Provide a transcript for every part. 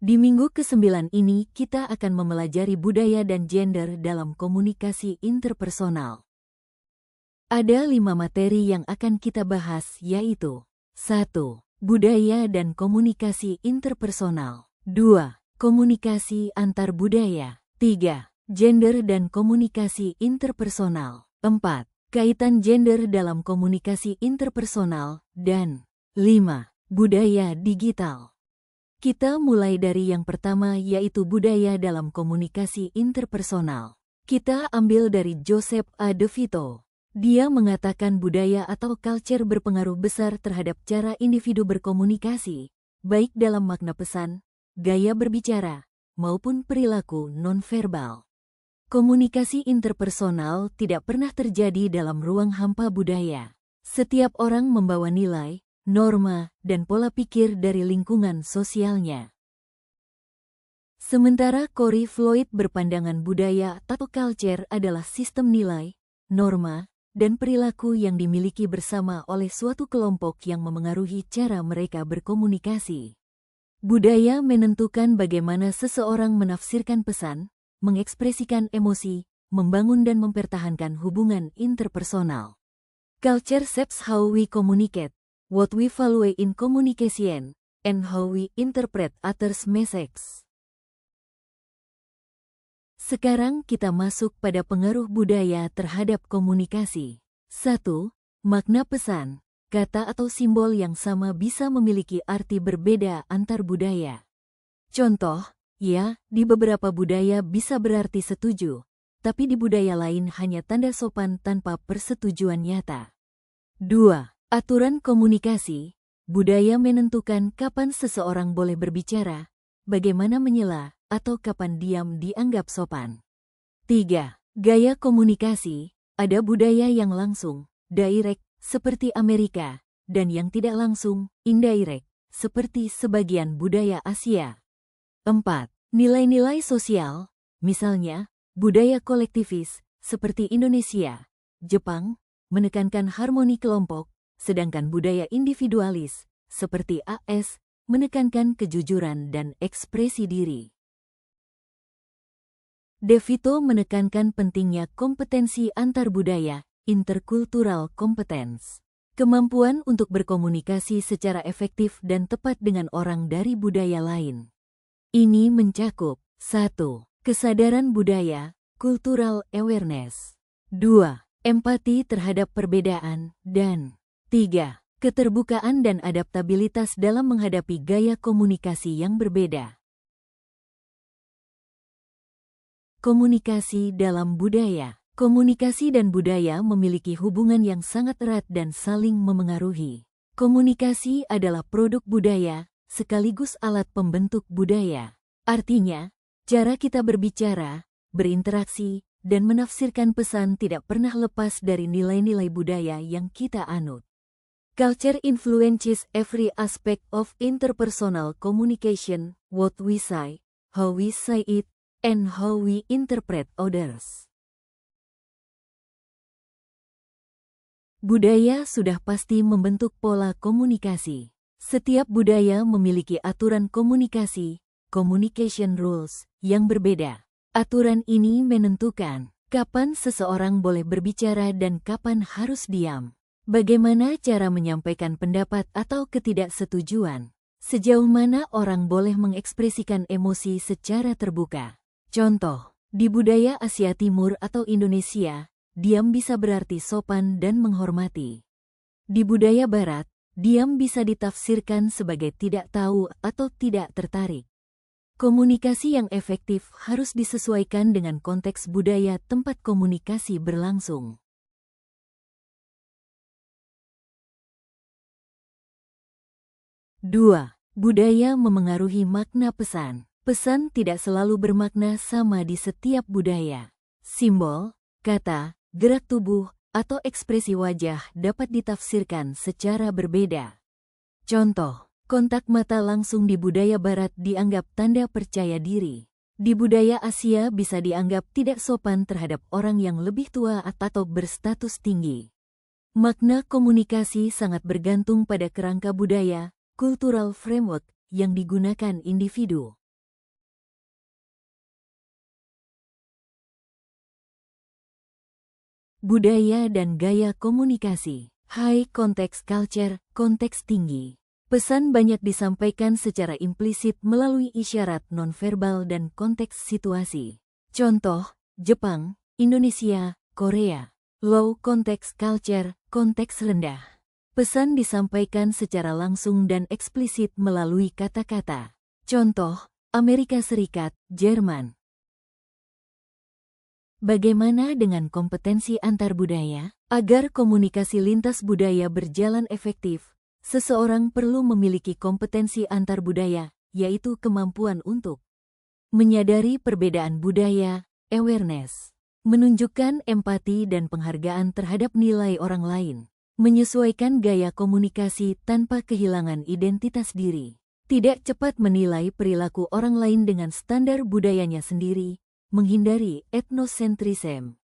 Di minggu ke-9 ini kita akan mempelajari budaya dan gender dalam komunikasi interpersonal. Ada 5 materi yang akan kita bahas yaitu 1. Budaya dan komunikasi interpersonal 2. Komunikasi antar budaya 3. Gender dan komunikasi interpersonal 4. Kaitan gender dalam komunikasi interpersonal dan 5. Budaya digital. Kita mulai dari yang pertama yaitu budaya dalam komunikasi interpersonal. Kita ambil dari Joseph A. DeVito. Dia mengatakan budaya atau culture berpengaruh besar terhadap cara individu berkomunikasi, baik dalam makna pesan, gaya berbicara, maupun perilaku nonverbal. Komunikasi interpersonal tidak pernah terjadi dalam ruang hampa budaya. Setiap orang membawa nilai, norma, dan pola pikir dari lingkungan sosialnya. Sementara Corey Floyd berpandangan budaya atau culture adalah sistem nilai, norma, dan perilaku yang dimiliki bersama oleh suatu kelompok yang memengaruhi cara mereka berkomunikasi. Budaya menentukan bagaimana seseorang menafsirkan pesan, mengekspresikan emosi, membangun dan mempertahankan hubungan interpersonal. Culture shapes how we communicate, what we value in communication, and how we interpret others' messages. Sekarang kita masuk pada pengaruh budaya terhadap komunikasi. 1. Makna pesan. Kata atau simbol yang sama bisa memiliki arti berbeda antar budaya. Contoh, ya, di beberapa budaya bisa berarti setuju, tapi di budaya lain hanya tanda sopan tanpa persetujuan nyata. 2. Aturan komunikasi. Budaya menentukan kapan seseorang boleh berbicara, bagaimana menyela, atau kapan diam dianggap sopan. 3. Gaya komunikasi. Ada budaya yang langsung, direct, seperti Amerika, dan yang tidak langsung, indirect, seperti sebagian budaya Asia. 4. Nilai-nilai sosial. Misalnya, budaya kolektivis, seperti Indonesia, Jepang, menekankan harmoni kelompok, sedangkan budaya individualis, seperti AS, menekankan kejujuran dan ekspresi diri. DeVito menekankan pentingnya kompetensi antar budaya, intercultural competence. Kemampuan untuk berkomunikasi secara efektif dan tepat dengan orang dari budaya lain. Ini mencakup 1. Kesadaran budaya, cultural awareness. 2. Empati terhadap perbedaan, dan 3. Keterbukaan dan adaptabilitas dalam menghadapi gaya komunikasi yang berbeda. Komunikasi dalam budaya. Komunikasi dan budaya memiliki hubungan yang sangat erat dan saling memengaruhi. Komunikasi adalah produk budaya, sekaligus alat pembentuk budaya. Artinya, cara kita berbicara, berinteraksi, dan menafsirkan pesan tidak pernah lepas dari nilai-nilai budaya yang kita anut. Culture influences every aspect of interpersonal communication, what we say, how we say it, and how we interpret others. Budaya sudah pasti membentuk pola komunikasi. Setiap budaya memiliki aturan komunikasi, communication rules, yang berbeda. Aturan ini menentukan kapan seseorang boleh berbicara dan kapan harus diam. Bagaimana cara menyampaikan pendapat atau ketidaksetujuan? Sejauh mana orang boleh mengekspresikan emosi secara terbuka? Contoh, di budaya Asia Timur atau Indonesia, diam bisa berarti sopan dan menghormati. Di budaya Barat, diam bisa ditafsirkan sebagai tidak tahu atau tidak tertarik. Komunikasi yang efektif harus disesuaikan dengan konteks budaya tempat komunikasi berlangsung. 2. Budaya memengaruhi makna pesan. Pesan tidak selalu bermakna sama di setiap budaya. Simbol, kata, gerak tubuh, atau ekspresi wajah dapat ditafsirkan secara berbeda. Contoh, kontak mata langsung di budaya Barat dianggap tanda percaya diri. Di budaya Asia bisa dianggap tidak sopan terhadap orang yang lebih tua atau berstatus tinggi. Makna komunikasi sangat bergantung pada kerangka budaya, cultural framework, yang digunakan individu. budaya dan gaya komunikasi. High context culture, konteks tinggi. Pesan banyak disampaikan secara implisit melalui isyarat nonverbal dan konteks situasi. Contoh, Jepang, Indonesia, Korea. Low context culture, konteks rendah. Pesan disampaikan secara langsung dan eksplisit melalui kata-kata. Contoh, Amerika Serikat, Jerman. Bagaimana dengan kompetensi antar budaya? Agar komunikasi lintas budaya berjalan efektif, seseorang perlu memiliki kompetensi antar budaya, yaitu kemampuan untuk menyadari perbedaan budaya, awareness, menunjukkan empati dan penghargaan terhadap nilai orang lain, menyesuaikan gaya komunikasi tanpa kehilangan identitas diri, tidak cepat menilai perilaku orang lain dengan standar budayanya sendiri, menghindari etnosentrisme.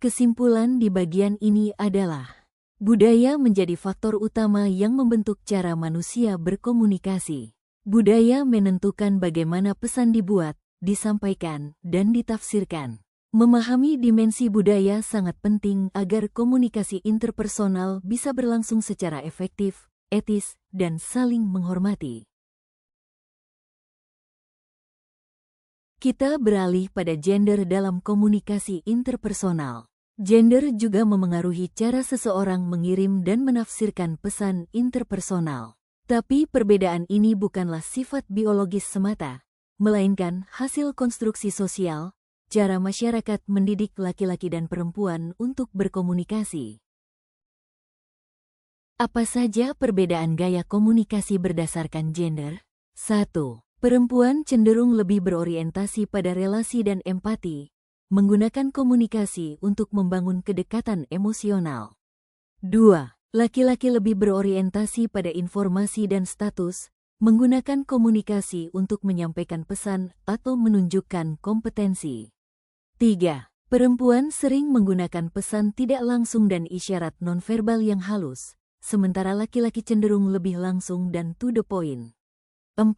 Kesimpulan di bagian ini adalah, budaya menjadi faktor utama yang membentuk cara manusia berkomunikasi. Budaya menentukan bagaimana pesan dibuat, disampaikan, dan ditafsirkan. Memahami dimensi budaya sangat penting agar komunikasi interpersonal bisa berlangsung secara efektif, etis, dan saling menghormati. Kita beralih pada gender dalam komunikasi interpersonal. Gender juga memengaruhi cara seseorang mengirim dan menafsirkan pesan interpersonal. Tapi perbedaan ini bukanlah sifat biologis semata, melainkan hasil konstruksi sosial, cara masyarakat mendidik laki-laki dan perempuan untuk berkomunikasi. Apa saja perbedaan gaya komunikasi berdasarkan gender? 1. Perempuan cenderung lebih berorientasi pada relasi dan empati, menggunakan komunikasi untuk membangun kedekatan emosional. 2. Laki-laki lebih berorientasi pada informasi dan status, menggunakan komunikasi untuk menyampaikan pesan atau menunjukkan kompetensi. 3. Perempuan sering menggunakan pesan tidak langsung dan isyarat nonverbal yang halus, sementara laki-laki cenderung lebih langsung dan to the point. 4.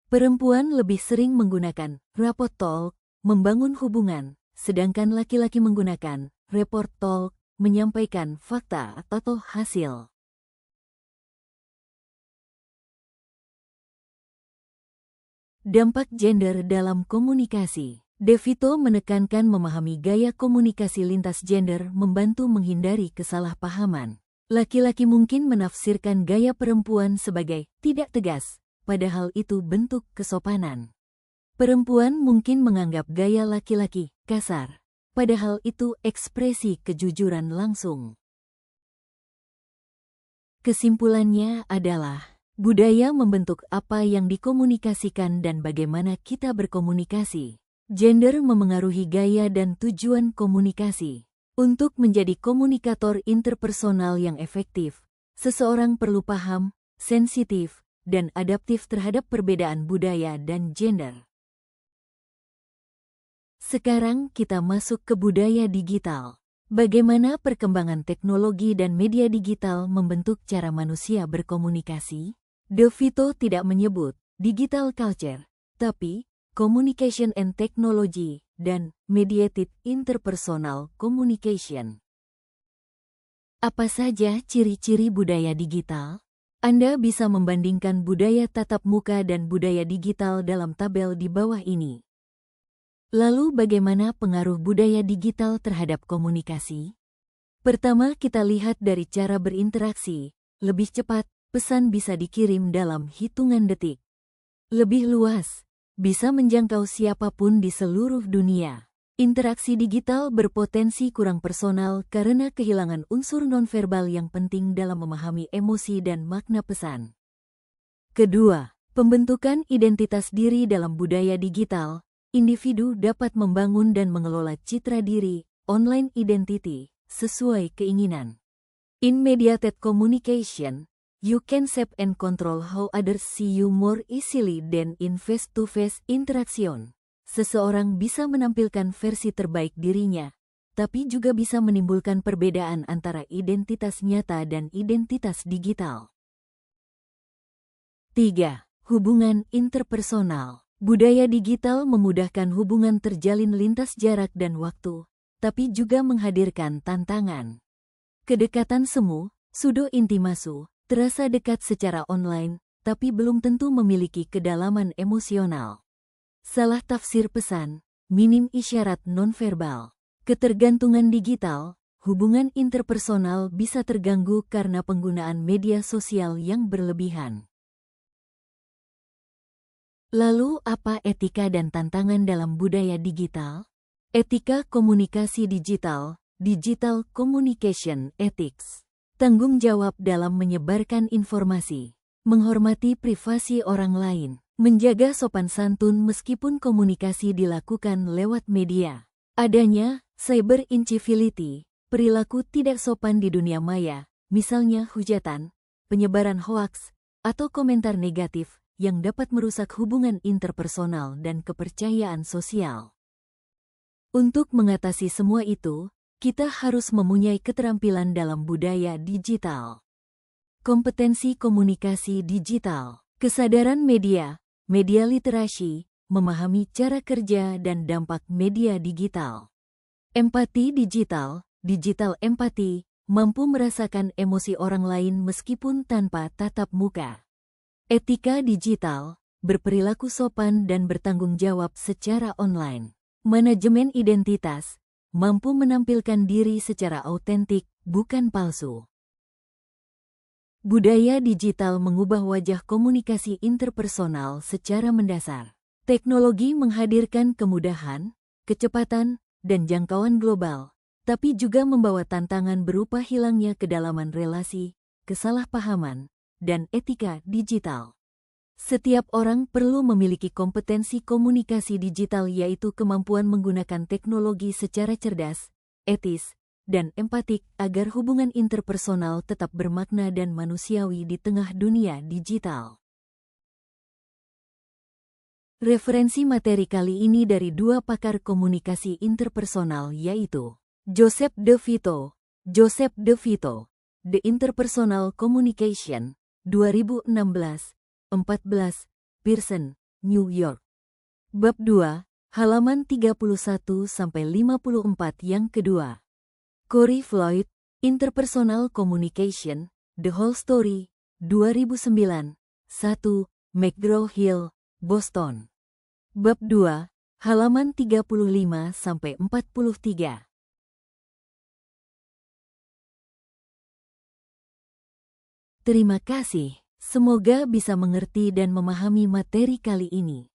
Perempuan lebih sering menggunakan rapport talk, membangun hubungan, sedangkan laki-laki menggunakan report talk, menyampaikan fakta atau hasil. Dampak gender dalam komunikasi. De Vito menekankan memahami gaya komunikasi lintas gender membantu menghindari kesalahpahaman. Laki-laki mungkin menafsirkan gaya perempuan sebagai tidak tegas, padahal itu bentuk kesopanan. Perempuan mungkin menganggap gaya laki-laki kasar, padahal itu ekspresi kejujuran langsung. Kesimpulannya adalah, budaya membentuk apa yang dikomunikasikan dan bagaimana kita berkomunikasi. Gender memengaruhi gaya dan tujuan komunikasi. Untuk menjadi komunikator interpersonal yang efektif, seseorang perlu paham, sensitif, dan adaptif terhadap perbedaan budaya dan gender. Sekarang kita masuk ke budaya digital. Bagaimana perkembangan teknologi dan media digital membentuk cara manusia berkomunikasi? De Vito tidak menyebut digital culture, tapi communication and technology dan mediated interpersonal communication. Apa saja ciri-ciri budaya digital? Anda bisa membandingkan budaya tatap muka dan budaya digital dalam tabel di bawah ini. Lalu bagaimana pengaruh budaya digital terhadap komunikasi? Pertama, kita lihat dari cara berinteraksi. Lebih cepat, pesan bisa dikirim dalam hitungan detik. Lebih luas, bisa menjangkau siapapun di seluruh dunia. Interaksi digital berpotensi kurang personal karena kehilangan unsur nonverbal yang penting dalam memahami emosi dan makna pesan. Kedua, pembentukan identitas diri dalam budaya digital. Individu dapat membangun dan mengelola citra diri, online identity, sesuai keinginan. In mediated communication, you can shape and control how others see you more easily than in face-to-face interaction. Seseorang bisa menampilkan versi terbaik dirinya, tapi juga bisa menimbulkan perbedaan antara identitas nyata dan identitas digital. 3. Hubungan interpersonal. Budaya digital memudahkan hubungan terjalin lintas jarak dan waktu, tapi juga menghadirkan tantangan. Kedekatan semu, pseudo intimasu, terasa dekat secara online, tapi belum tentu memiliki kedalaman emosional. Salah tafsir pesan, minim isyarat nonverbal. Ketergantungan digital, hubungan interpersonal bisa terganggu karena penggunaan media sosial yang berlebihan. Lalu apa etika dan tantangan dalam budaya digital? Etika komunikasi digital, digital communication ethics. Tanggung jawab dalam menyebarkan informasi, menghormati privasi orang lain, menjaga sopan santun meskipun komunikasi dilakukan lewat media. Adanya cyber incivility, perilaku tidak sopan di dunia maya, misalnya hujatan, penyebaran hoaks, atau komentar negatif, yang dapat merusak hubungan interpersonal dan kepercayaan sosial. Untuk mengatasi semua itu, kita harus mempunyai keterampilan dalam budaya digital. Kompetensi komunikasi digital, kesadaran media, media literasi, memahami cara kerja dan dampak media digital. Empati digital, digital empati, mampu merasakan emosi orang lain meskipun tanpa tatap muka. Etika digital, berperilaku sopan dan bertanggung jawab secara online. Manajemen identitas, mampu menampilkan diri secara autentik, bukan palsu. Budaya digital mengubah wajah komunikasi interpersonal secara mendasar. Teknologi menghadirkan kemudahan, kecepatan, dan jangkauan global, tapi juga membawa tantangan berupa hilangnya kedalaman relasi, kesalahpahaman, dan etika digital. Setiap orang perlu memiliki kompetensi komunikasi digital, yaitu kemampuan menggunakan teknologi secara cerdas, etis, dan empatik agar hubungan interpersonal tetap bermakna dan manusiawi di tengah dunia digital. Referensi materi kali ini dari dua pakar komunikasi interpersonal, yaitu Joseph DeVito, The Interpersonal Communication, 2016, 14, Pearson, New York. Bab 2, halaman 31-54 yang kedua. Corey Floyd, Interpersonal Communication, The Whole Story, 2009, 1, McGraw-Hill, Boston. Bab 2, halaman 35-43. Terima kasih. Semoga bisa mengerti dan memahami materi kali ini.